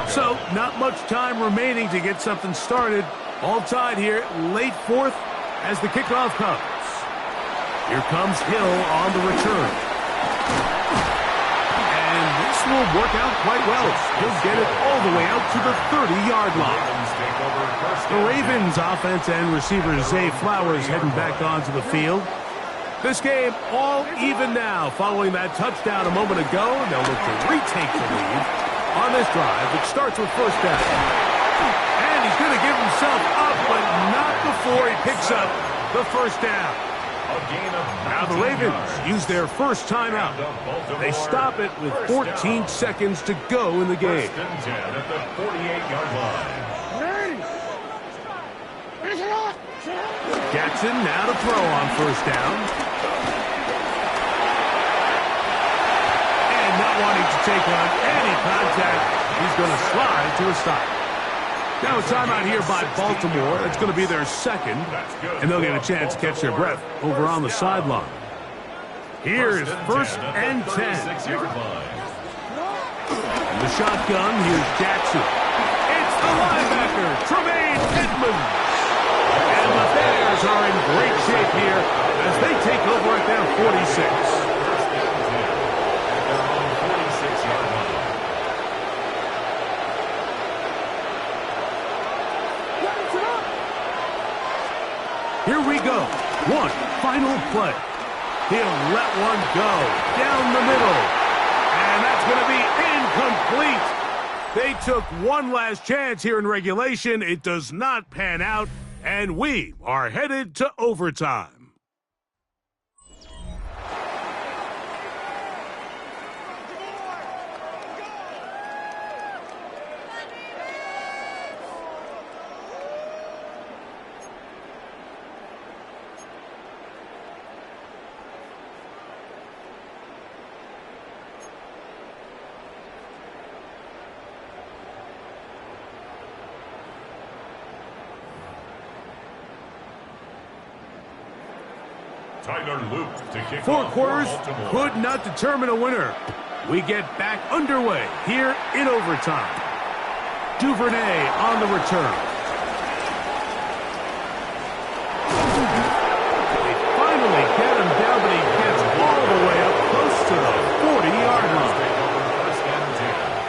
So, not much time remaining to get something started. All tied here, late fourth as the kickoff comes. Here comes Hill on the return. And this will work out quite well. He'll get it all the way out to the 30-yard line. The Ravens offense and receiver Zay Flowers heading back onto the field. This game all even now following that touchdown a moment ago. They'll look to retake the lead on this drive, which starts with first down. And He's going to give himself up, but not before he picks up the first down. Now the Ravens use their first timeout. They stop it with 14 seconds to go in the game.
First and 10 at the 48-yard line.
Jackson now to throw on first down. And not wanting to take on any contact, he's going to slide to a stop. Now a timeout here by Baltimore. That's going to be their second, and they'll get a chance to catch their breath over on the sideline. Here is first and 10. And the shotgun, here's Jackson. It's the linebacker, Tremaine Edmonds. And the Bears are in great shape here as they take over at their 46. Here we go. One final play. He'll let one go down the middle. And that's going to be incomplete. They took one last chance here in regulation. It does not pan out. And we are headed to overtime. Four quarters could not determine a winner. We get back underway here in overtime. Duvernay on the return. They finally get him down, but he gets all the way up close to the 40-yard line.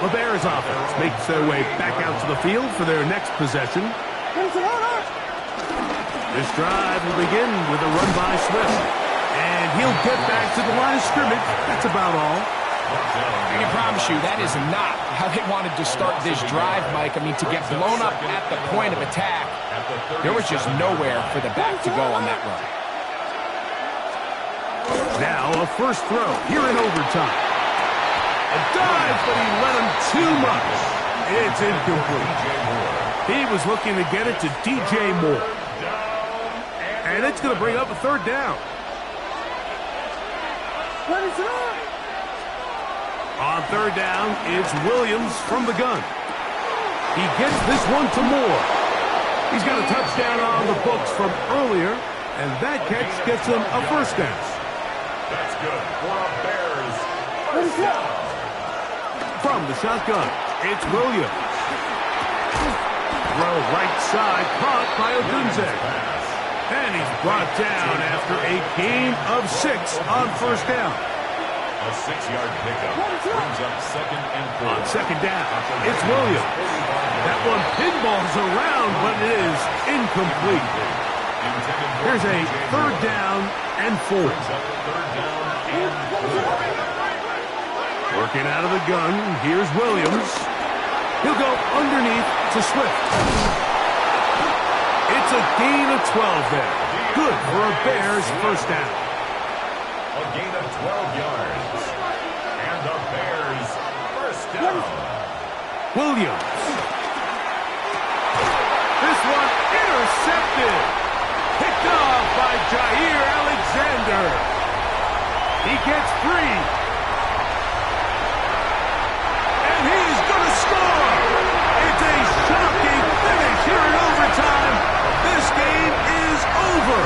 The Bears offense makes their way back out to the field for their next possession. This drive will begin with a run by Swift. And he'll get back to the line of scrimmage. That's about all.
I can promise you that is not how they wanted to start this drive, Mike. I mean, to get blown up at the point of attack, there was just nowhere for the back to go on that run.
Now a first throw here in overtime. A dive, but he let him too much. It's incomplete. He was looking to get it to DJ Moore. And it's going to bring up a third down. On third down, it's Williams from the gun. He gets this one to Moore. He's got a touchdown on the books from earlier, and that catch gets him a first down.
That's good for a Bears first down.
From the shotgun, it's Williams. Throw right side, caught by Odunze. And he's brought down after a gain of 6 on first down.
A 6-yard pickup brings up second and 4.
On second down, it's Williams. That one pinballs around, but it is incomplete. Here's a third down and 4. Working out of the gun, here's Williams. He'll go underneath to Swift. It's a gain of 12 there. Good for a Bears first down.
A gain of 12 yards. And the Bears first down.
Williams. This one intercepted. Picked off by Jair Alexander. He gets free. And he's going to score. It's a shocking finish here in overtime. This game is over.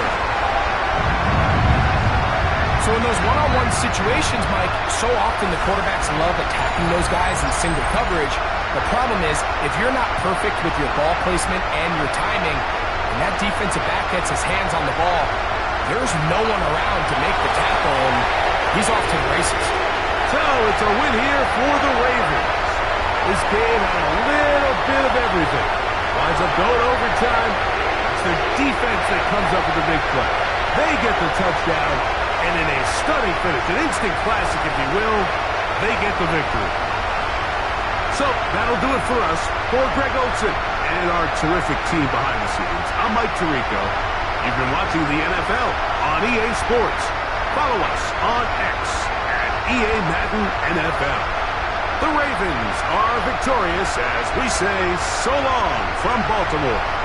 So in those one-on-one situations, Mike, so often the quarterbacks love attacking those guys in single coverage. The problem is, if you're not perfect with your ball placement and your timing, and that defensive back gets his hands on the ball, there's no one around to make the tackle, and he's off to the races.
So it's a win here for the Ravens. This game had a little bit of everything. Winds up going overtime. It's the defense that comes up with the big play. They get the touchdown, and in a stunning finish, an instant classic, if you will, they get the victory. So that'll do it for us. For Greg Olsen and our terrific team behind the scenes. I'm Mike Tirico. You've been watching the NFL on EA Sports. Follow us on X at EA Madden NFL. The Ravens are victorious as we say so long from Baltimore.